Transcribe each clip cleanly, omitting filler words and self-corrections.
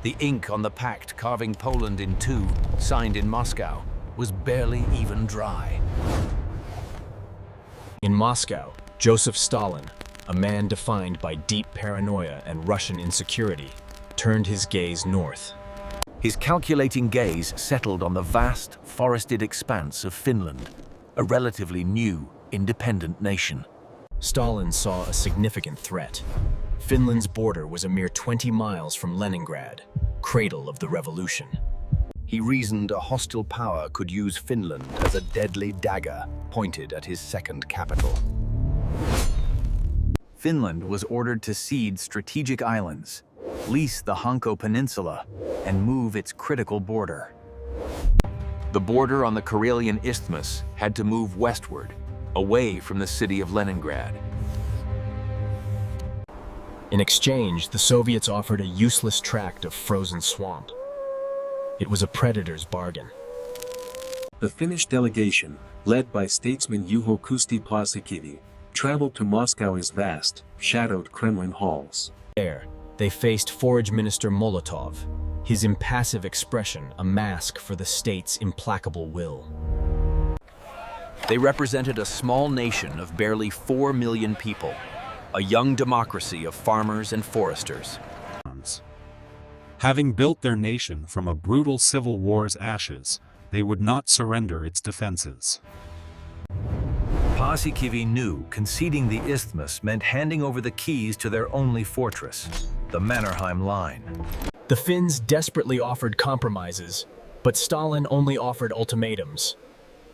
The ink on the pact carving Poland in two, signed in Moscow, was barely even dry. In Moscow, Joseph Stalin, a man defined by deep paranoia and Russian insecurity, turned his gaze north. His calculating gaze settled on the vast, forested expanse of Finland, a relatively new, independent nation. Stalin saw a significant threat. Finland's border was a mere 20 miles from Leningrad, cradle of the revolution. He reasoned a hostile power could use Finland as a deadly dagger pointed at his second capital. Finland was ordered to cede strategic islands, lease the Hanko Peninsula, and move its critical border. The border on the Karelian Isthmus had to move westward, away from the city of Leningrad. In exchange, the Soviets offered a useless tract of frozen swamp. It was a predator's bargain. The Finnish delegation, led by statesman Juho Kusti Paasikivi, traveled to Moscow's vast, shadowed Kremlin halls. There, they faced Forage Minister Molotov, his impassive expression a mask for the state's implacable will. They represented a small nation of barely 4 million people, a young democracy of farmers and foresters. Having built their nation from a brutal civil war's ashes, they would not surrender its defenses. Paasikivi knew conceding the isthmus meant handing over the keys to their only fortress, the Mannerheim Line. The Finns desperately offered compromises, but Stalin only offered ultimatums.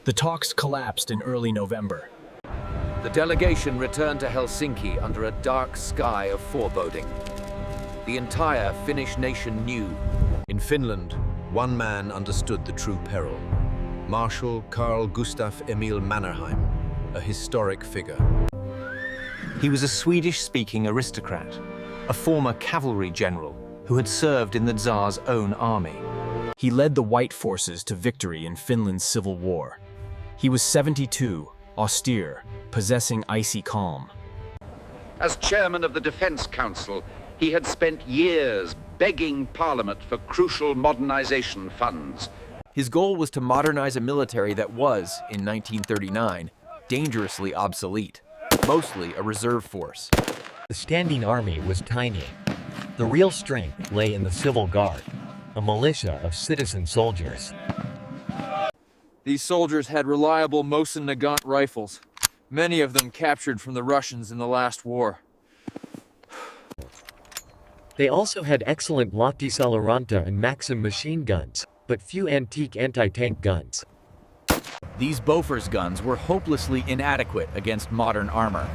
The talks collapsed in early November. The delegation returned to Helsinki under a dark sky of foreboding. The entire Finnish nation knew. In Finland, one man understood the true peril. Marshal Carl Gustaf Emil Mannerheim, a historic figure. He was a Swedish-speaking aristocrat, a former cavalry general who had served in the Tsar's own army. He led the White forces to victory in Finland's civil war. He was 72, austere, possessing icy calm. As chairman of the Defense Council, he had spent years begging Parliament for crucial modernization funds. His goal was to modernize a military that was, in 1939, dangerously obsolete, mostly a reserve force. The standing army was tiny. The real strength lay in the civil guard, a militia of citizen soldiers. These soldiers had reliable Mosin Nagant rifles, many of them captured from the Russians in the last war. They also had excellent Lahti Saloranta and Maxim machine guns, but few antique anti-tank guns. These Bofors guns were hopelessly inadequate against modern armor.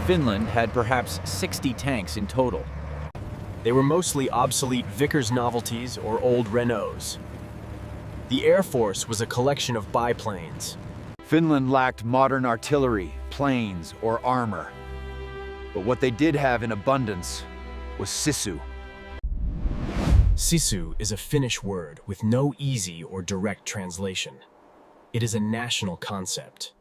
Finland had perhaps 60 tanks in total. They were mostly obsolete Vickers novelties or old Renaults. The Air Force was a collection of biplanes. Finland lacked modern artillery, planes, or armor. But what they did have in abundance was Sisu. Sisu is a Finnish word with no easy or direct translation. It is a national concept.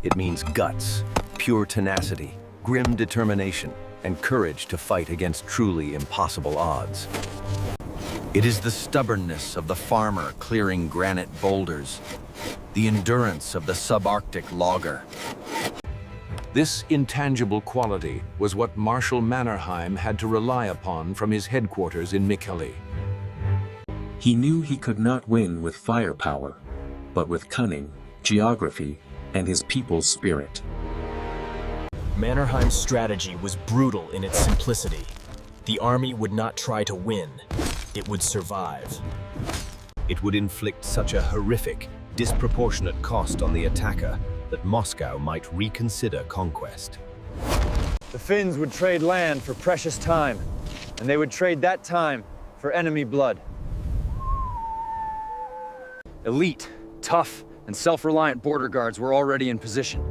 It means guts, pure tenacity, grim determination, and courage to fight against truly impossible odds. It is the stubbornness of the farmer clearing granite boulders, the endurance of the subarctic logger. This intangible quality was what Marshal Mannerheim had to rely upon from his headquarters in Mikkeli. He knew he could not win with firepower, but with cunning, geography, and his people's spirit. Mannerheim's strategy was brutal in its simplicity. The army would not try to win, it would survive. It would inflict such a horrific, disproportionate cost on the attacker that Moscow might reconsider conquest. The Finns would trade land for precious time, and they would trade that time for enemy blood. Elite, tough, and self-reliant border guards were already in position.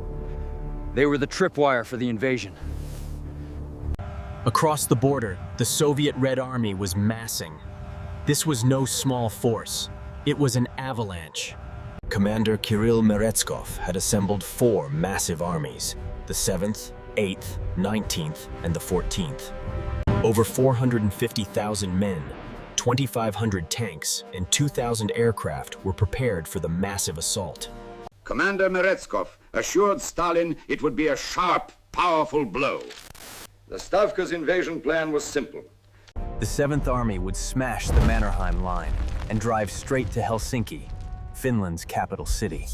They were the tripwire for the invasion. Across the border, the Soviet Red Army was massing. This was no small force. It was an avalanche. Commander Kirill Meretskov had assembled 4 massive armies, the 7th, 8th, 19th, and the 14th. Over 450,000 men, 2,500 tanks and 2,000 aircraft were prepared for the massive assault. Commander Meretskov assured Stalin it would be a sharp, powerful blow. The Stavka's invasion plan was simple. The 7th Army would smash the Mannerheim Line and drive straight to Helsinki, Finland's capital city.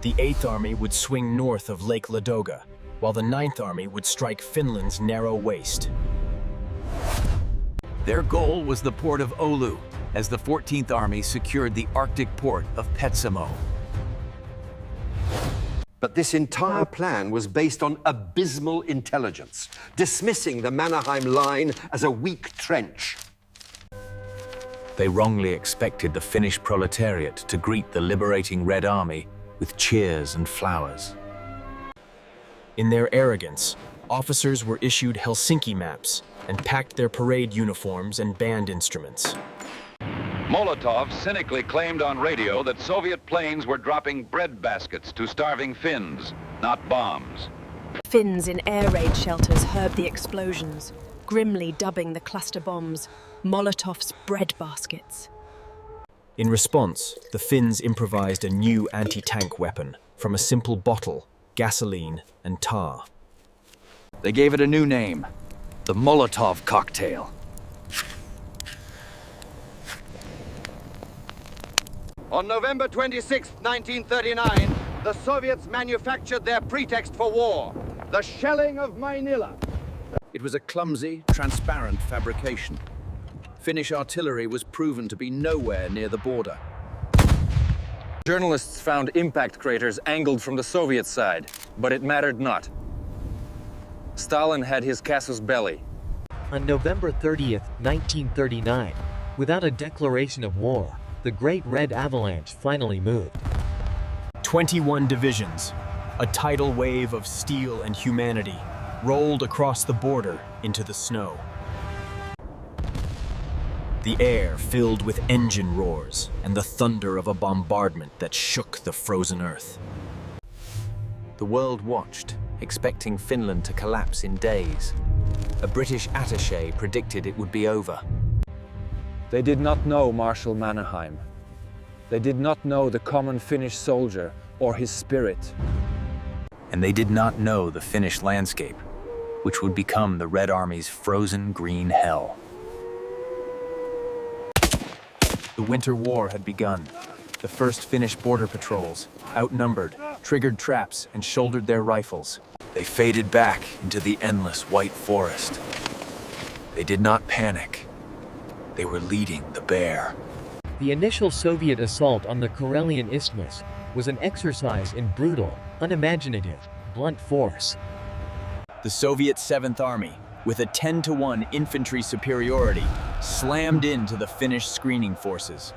The 8th Army would swing north of Lake Ladoga, while the 9th Army would strike Finland's narrow waist. Their goal was the port of Oulu, as the 14th Army secured the Arctic port of Petsamo. But this entire plan was based on abysmal intelligence, dismissing the Mannerheim Line as a weak trench. They wrongly expected the Finnish proletariat to greet the liberating Red Army with cheers and flowers. In their arrogance, officers were issued Helsinki maps and packed their parade uniforms and band instruments. Molotov cynically claimed on radio that Soviet planes were dropping bread baskets to starving Finns, not bombs. Finns in air raid shelters heard the explosions, grimly dubbing the cluster bombs Molotov's bread baskets. In response, the Finns improvised a new anti-tank weapon from a simple bottle, gasoline, and tar. They gave it a new name, the Molotov cocktail. On November 26, 1939, the Soviets manufactured their pretext for war, the shelling of Manila. It was a clumsy, transparent fabrication. Finnish artillery was proven to be nowhere near the border. Journalists found impact craters angled from the Soviet side, but it mattered not. Stalin had his casus belli. On November 30th, 1939, without a declaration of war, the Great Red Avalanche finally moved. 21 divisions, a tidal wave of steel and humanity, rolled across the border into the snow. The air filled with engine roars and the thunder of a bombardment that shook the frozen earth. The world watched, expecting Finland to collapse in days. A British attaché predicted it would be over. They did not know Marshal Mannerheim. They did not know the common Finnish soldier or his spirit. And they did not know the Finnish landscape, which would become the Red Army's frozen green hell. The Winter War had begun. The first Finnish border patrols, outnumbered, triggered traps and shouldered their rifles. They faded back into the endless white forest. They did not panic. They were leading the bear. The initial Soviet assault on the Karelian Isthmus was an exercise in brutal, unimaginative, blunt force. The Soviet 7th Army, with a 10-to-1 infantry superiority, slammed into the Finnish screening forces.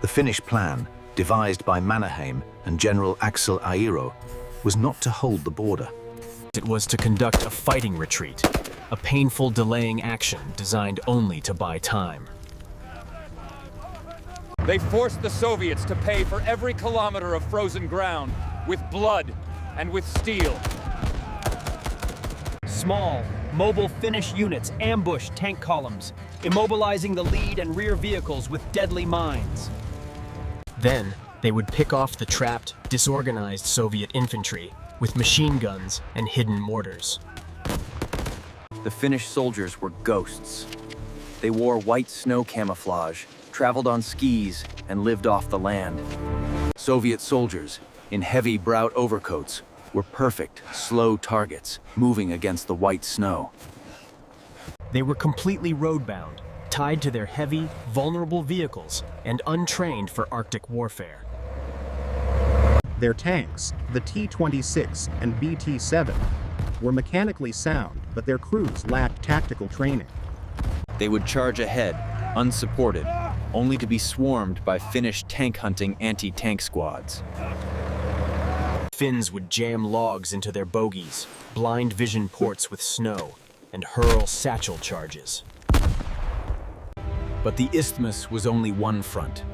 The Finnish plan, devised by Mannerheim and General Axel Airo, was not to hold the border. It was to conduct a fighting retreat, a painful delaying action designed only to buy time. They forced the Soviets to pay for every kilometer of frozen ground with blood and with steel. Small, mobile Finnish units ambushed tank columns, immobilizing the lead and rear vehicles with deadly mines. Then, they would pick off the trapped, disorganized Soviet infantry with machine guns and hidden mortars. The Finnish soldiers were ghosts. They wore white snow camouflage, traveled on skis, and lived off the land. Soviet soldiers, in heavy Braut overcoats, were perfect, slow targets, moving against the white snow. They were completely roadbound, tied to their heavy, vulnerable vehicles, and untrained for Arctic warfare. Their tanks, the T-26 and BT-7, were mechanically sound, but their crews lacked tactical training. They would charge ahead, unsupported, only to be swarmed by Finnish tank-hunting anti-tank squads. Finns would jam logs into their bogies, blind vision ports with snow, and hurl satchel charges. But the isthmus was only one front.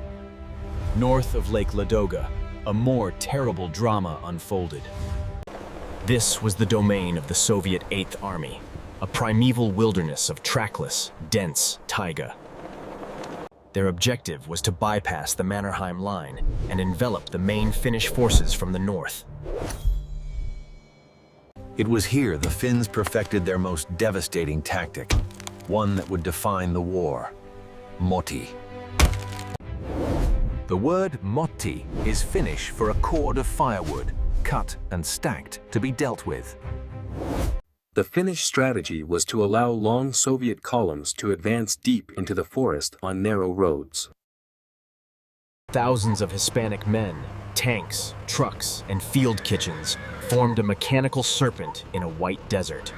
North of Lake Ladoga, a more terrible drama unfolded. This was the domain of the Soviet 8th Army, a primeval wilderness of trackless, dense taiga. Their objective was to bypass the Mannerheim Line and envelop the main Finnish forces from the north. It was here the Finns perfected their most devastating tactic, one that would define the war: Motti. The word Motti is Finnish for a cord of firewood, cut and stacked to be dealt with. The Finnish strategy was to allow long Soviet columns to advance deep into the forest on narrow roads. Thousands of Hispanic men, tanks, trucks, and field kitchens formed a mechanical serpent in a white desert.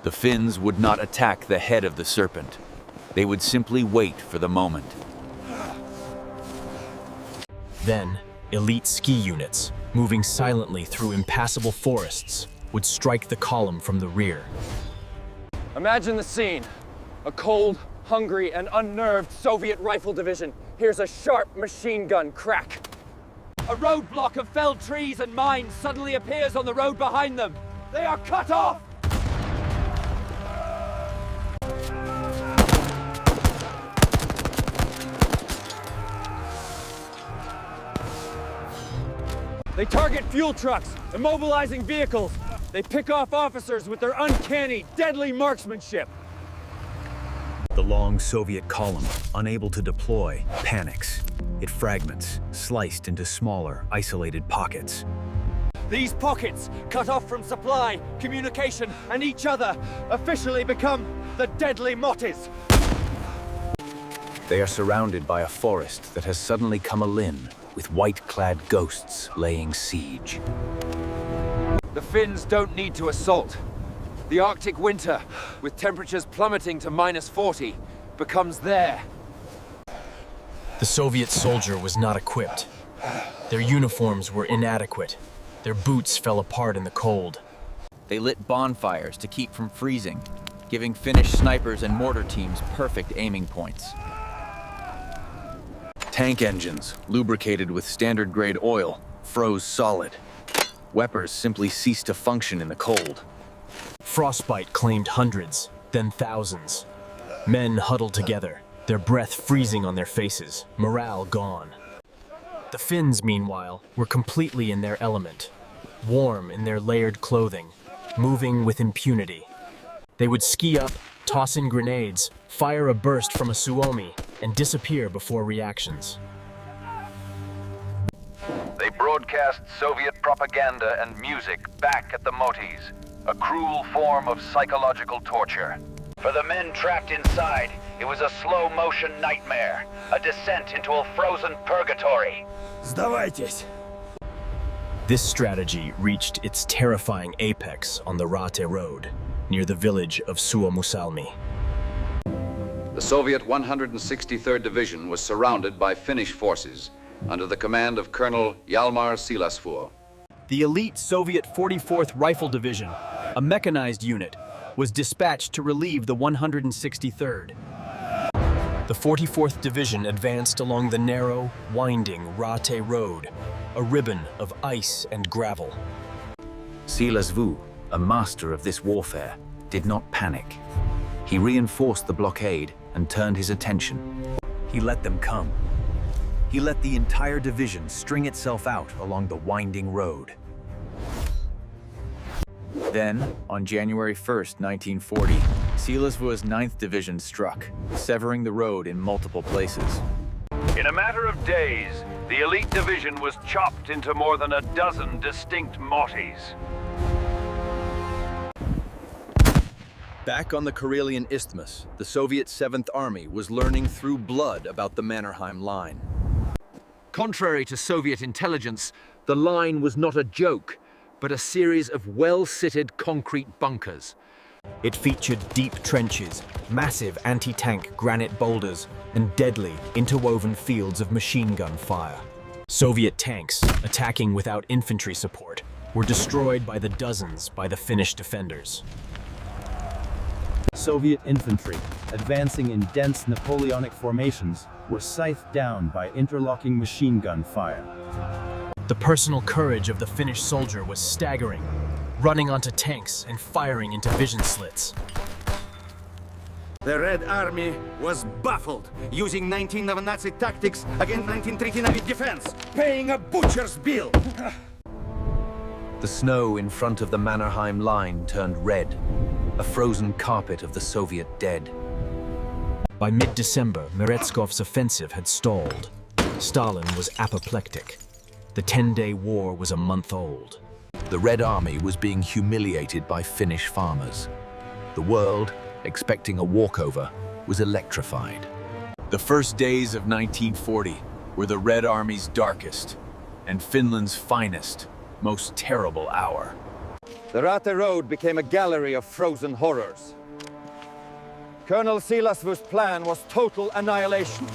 The Finns would not attack the head of the serpent. They would simply wait for the moment. Then, elite ski units, moving silently through impassable forests, would strike the column from the rear. Imagine the scene. A cold, hungry, and unnerved Soviet rifle division hears a sharp machine gun crack. A roadblock of felled trees and mines suddenly appears on the road behind them. They are cut off! They target fuel trucks, immobilizing vehicles. They pick off officers with their uncanny, deadly marksmanship. The long Soviet column, unable to deploy, panics. It fragments, sliced into smaller, isolated pockets. These pockets, cut off from supply, communication, and each other, officially become the deadly Mottis. They are surrounded by a forest that has suddenly come a-lin, with white-clad ghosts laying siege. The Finns don't need to assault. The Arctic winter, with temperatures plummeting to -40, becomes there. The Soviet soldier was not equipped. Their uniforms were inadequate. Their boots fell apart in the cold. They lit bonfires to keep from freezing, giving Finnish snipers and mortar teams perfect aiming points. Tank engines, lubricated with standard-grade oil, froze solid. Weapons simply ceased to function in the cold. Frostbite claimed hundreds, then thousands. Men huddled together, their breath freezing on their faces, morale gone. The Finns, meanwhile, were completely in their element, warm in their layered clothing, moving with impunity. They would ski up, toss in grenades, fire a burst from a Suomi, and disappear before reactions. They broadcast Soviet propaganda and music back at the Mottis, a cruel form of psychological torture. For the men trapped inside, it was a slow-motion nightmare, a descent into a frozen purgatory. Сдавайтесь! This strategy reached its terrifying apex on the Raate Road, near the village of Suomussalmi. The Soviet 163rd Division was surrounded by Finnish forces under the command of Colonel Jalmar Siilasvuo. The elite Soviet 44th Rifle Division, a mechanized unit, was dispatched to relieve the 163rd. The 44th Division advanced along the narrow, winding Raate Road, a ribbon of ice and gravel. Siilasvuo, a master of this warfare, did not panic. He reinforced the blockade and turned his attention. He let them come. He let the entire division string itself out along the winding road. Then, on January 1st, 1940, Siilasvuo's 9th Division struck, severing the road in multiple places. In a matter of days, the elite division was chopped into more than a dozen distinct Mottis. Back on the Karelian Isthmus, the Soviet 7th Army was learning through blood about the Mannerheim Line. Contrary to Soviet intelligence, the line was not a joke, but a series of well-sitted concrete bunkers. It featured deep trenches, massive anti-tank granite boulders, and deadly, interwoven fields of machine gun fire. Soviet tanks, attacking without infantry support, were destroyed by the dozens by the Finnish defenders. Soviet infantry, advancing in dense Napoleonic formations, were scythed down by interlocking machine gun fire. The personal courage of the Finnish soldier was staggering. running onto tanks and firing into vision slits. The Red Army was baffled, using 19 of Nazi tactics against 1939 defense, paying a butcher's bill. The snow in front of the Mannerheim Line turned red, a frozen carpet of the Soviet dead. By mid-December, Meretskov's offensive had stalled. Stalin was apoplectic. The 10-day war was a month old. The Red Army was being humiliated by Finnish farmers. The world, expecting a walkover, was electrified. The first days of 1940 were the Red Army's darkest and Finland's finest, most terrible hour. The Raate Road became a gallery of frozen horrors. Colonel Siilasvu's plan was total annihilation.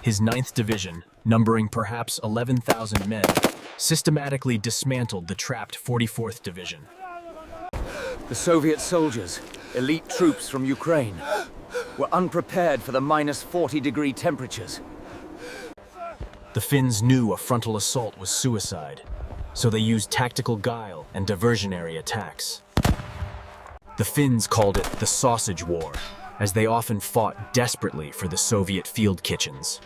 His 9th Division, numbering perhaps 11,000 men, systematically dismantled the trapped 44th Division. The Soviet soldiers, elite troops from Ukraine, were unprepared for the -40-degree temperatures. The Finns knew a frontal assault was suicide, so they used tactical guile and diversionary attacks. The Finns called it the Sausage War, as they often fought desperately for the Soviet field kitchens.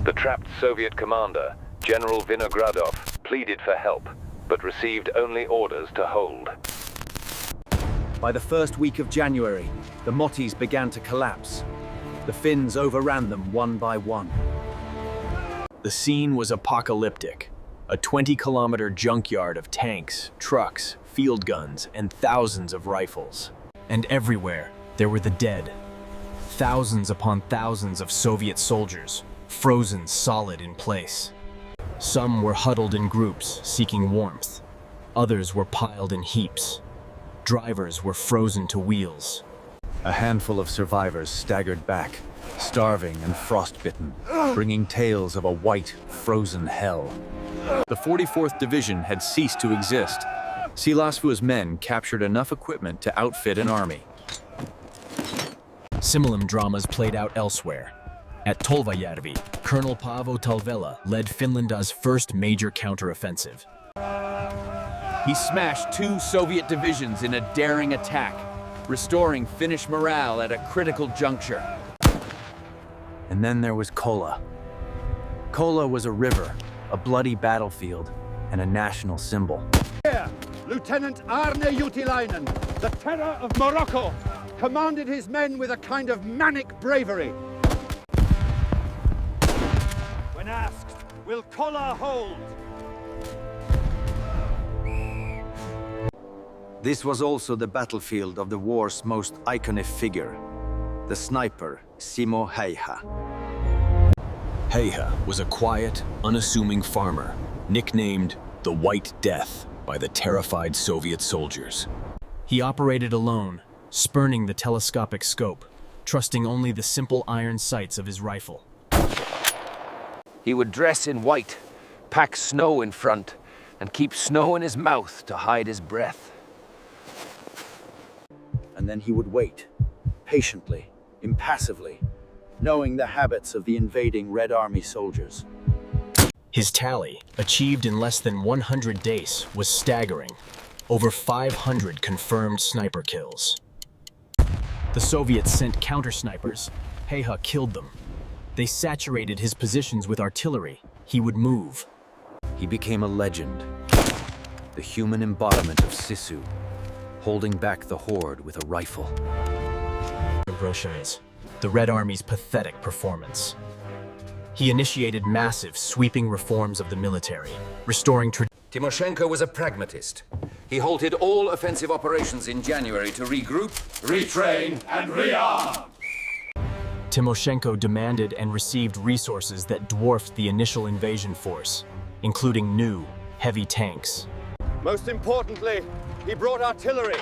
The trapped Soviet commander, General Vinogradov, pleaded for help, but received only orders to hold. By the first week of January, the Mottis began to collapse. The Finns overran them one by one. The scene was apocalyptic, a 20-kilometer junkyard of tanks, trucks, field guns, and thousands of rifles. And everywhere, there were the dead. Thousands upon thousands of Soviet soldiers, frozen solid in place. Some were huddled in groups, seeking warmth. Others were piled in heaps. Drivers were frozen to wheels. A handful of survivors staggered back, starving and frostbitten, bringing tales of a white, frozen hell. The 44th Division had ceased to exist. Siilasvu's men captured enough equipment to outfit an army. Similar dramas played out elsewhere. At Tolvajärvi, Colonel Paavo Talvela led Finland's first major counteroffensive. He smashed 2 Soviet divisions in a daring attack, restoring Finnish morale at a critical juncture. And then there was Kola. Kola was a river, a bloody battlefield, and a national symbol. Here, Lieutenant Arne Juutilainen, the terror of Morocco, commanded his men with a kind of manic bravery. When asked, will Kola hold? This was also the battlefield of the war's most iconic figure, the sniper, Simo Häyhä. Häyhä was a quiet, unassuming farmer, nicknamed the White Death by the terrified Soviet soldiers. He operated alone, spurning the telescopic scope, trusting only the simple iron sights of his rifle. He would dress in white, pack snow in front, and keep snow in his mouth to hide his breath. And then he would wait, patiently, impassively, knowing the habits of the invading Red Army soldiers. His tally, achieved in less than 100 days, was staggering. Over 500 confirmed sniper kills. The Soviets sent counter-snipers. Häyhä killed them. They saturated his positions with artillery. He would move. He became a legend, the human embodiment of Sisu, holding back the horde with a rifle. Russians, the Red Army's pathetic performance. He initiated massive, sweeping reforms of the military, restoring Timoshenko was a pragmatist. He halted all offensive operations in January to regroup, retrain, and rearm. Timoshenko demanded and received resources that dwarfed the initial invasion force, including new, heavy tanks. Most importantly, he brought artillery,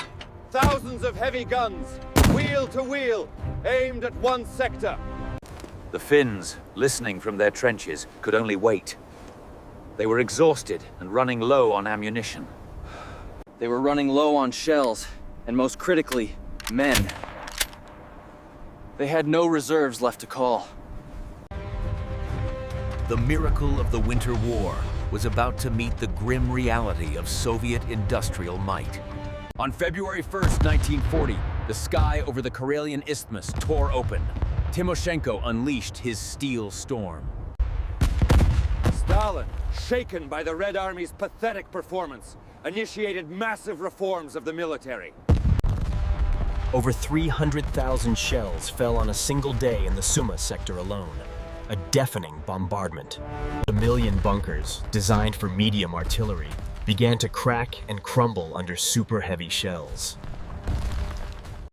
thousands of heavy guns, wheel to wheel, aimed at one sector. The Finns, listening from their trenches, could only wait. They were exhausted and running low on ammunition. They were running low on shells, and most critically, men. They had no reserves left to call. The miracle of the Winter War was about to meet the grim reality of Soviet industrial might. On February 1st, 1940, the sky over the Karelian Isthmus tore open. Timoshenko unleashed his steel storm. Stalin, shaken by the Red Army's pathetic performance, initiated massive reforms of the military. Over 300,000 shells fell on a single day in the Suma sector alone. A deafening bombardment. 1 million bunkers, designed for medium artillery, began to crack and crumble under super heavy shells.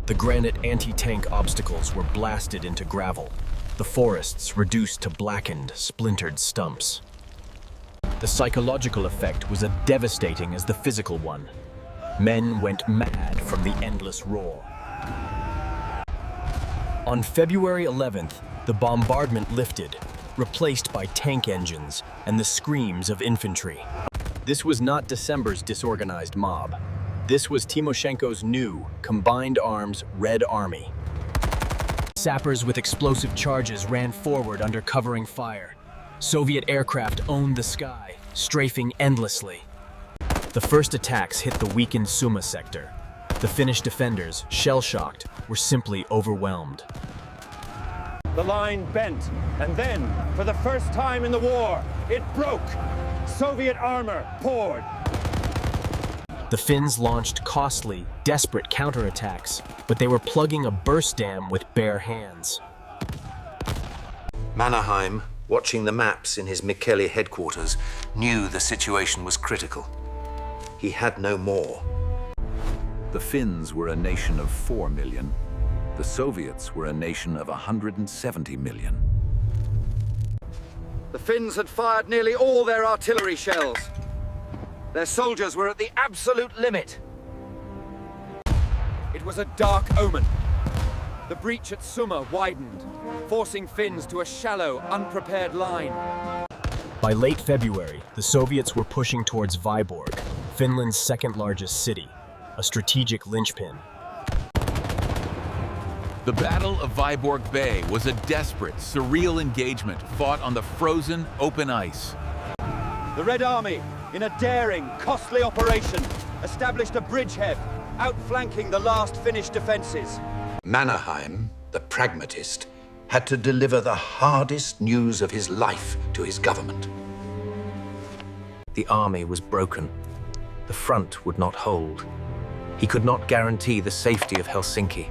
The granite anti-tank obstacles were blasted into gravel, the forests reduced to blackened, splintered stumps. The psychological effect was as devastating as the physical one. Men went mad from the endless roar. On February 11th, the bombardment lifted, replaced by tank engines and the screams of infantry. This was not December's disorganized mob. This was Timoshenko's new, combined arms Red Army. Sappers with explosive charges ran forward under covering fire. Soviet aircraft owned the sky, strafing endlessly. The first attacks hit the weakened Suma sector. The Finnish defenders, shell-shocked, were simply overwhelmed. The line bent, and then, for the first time in the war, it broke. Soviet armor poured. The Finns launched costly, desperate counterattacks, but they were plugging a burst dam with bare hands. Mannerheim, watching the maps in his Mikkeli headquarters, knew the situation was critical. He had no more. The Finns were a nation of 4 million. The Soviets were a nation of 170 million. The Finns had fired nearly all their artillery shells. Their soldiers were at the absolute limit. It was a dark omen. The breach at Suma widened, forcing Finns to a shallow, unprepared line. By late February, the Soviets were pushing towards Vyborg, Finland's second-largest city, a strategic linchpin. The Battle of Vyborg Bay was a desperate, surreal engagement fought on the frozen, open ice. The Red Army, in a daring, costly operation, established a bridgehead, outflanking the last Finnish defenses. Mannerheim, the pragmatist, had to deliver the hardest news of his life to his government. The army was broken. The front would not hold. He could not guarantee the safety of Helsinki.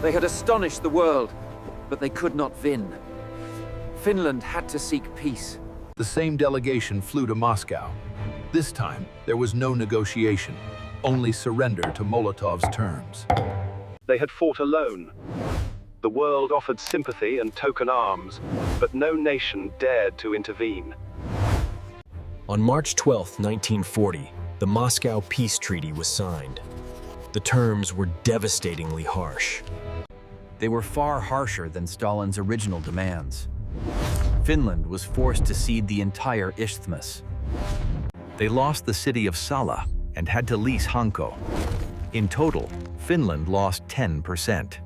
They had astonished the world, but they could not win. Finland had to seek peace. The same delegation flew to Moscow. This time, there was no negotiation, only surrender to Molotov's terms. They had fought alone. The world offered sympathy and token arms, but no nation dared to intervene. On March 12, 1940, the Moscow Peace Treaty was signed. The terms were devastatingly harsh. They were far harsher than Stalin's original demands. Finland was forced to cede the entire isthmus. They lost the city of Salla and had to lease Hanko. In total, Finland lost 10%.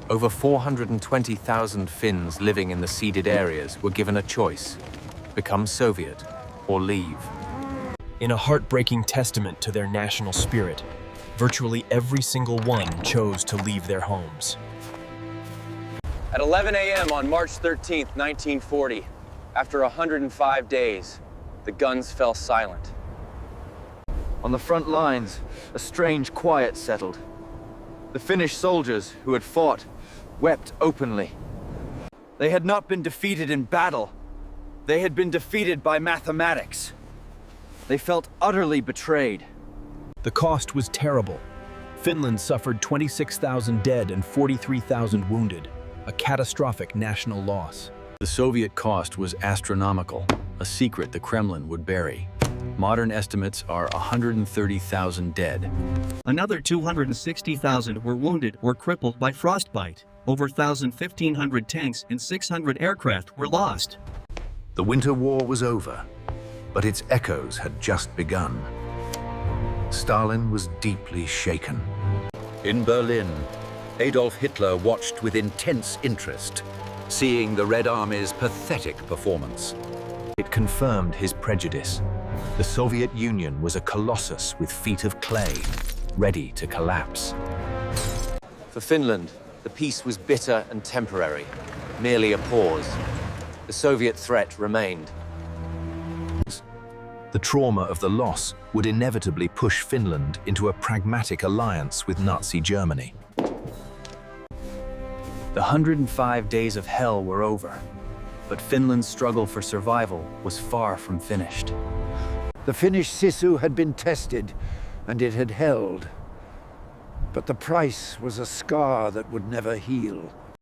Over 420,000 Finns living in the ceded areas were given a choice: become Soviet or leave. In a heartbreaking testament to their national spirit, virtually every single one chose to leave their homes. At 11 a.m. on March 13th, 1940, after 105 days, the guns fell silent. On the front lines, a strange quiet settled. The Finnish soldiers who had fought wept openly. They had not been defeated in battle. They had been defeated by mathematics. They felt utterly betrayed. The cost was terrible. Finland suffered 26,000 dead and 43,000 wounded, a catastrophic national loss. The Soviet cost was astronomical, a secret the Kremlin would bury. Modern estimates are 130,000 dead. Another 260,000 were wounded or crippled by frostbite. Over 1,500 tanks and 600 aircraft were lost. The Winter War was over, but its echoes had just begun. Stalin was deeply shaken. In Berlin, Adolf Hitler watched with intense interest. seeing the Red Army's pathetic performance. It confirmed his prejudice. The Soviet Union was a colossus with feet of clay, ready to collapse. For Finland, the peace was bitter and temporary, merely a pause. The Soviet threat remained. The trauma of the loss would inevitably push Finland into a pragmatic alliance with Nazi Germany. The 105 days of hell were over, but Finland's struggle for survival was far from finished. The Finnish Sisu had been tested, and it had held. But the price was a scar that would never heal.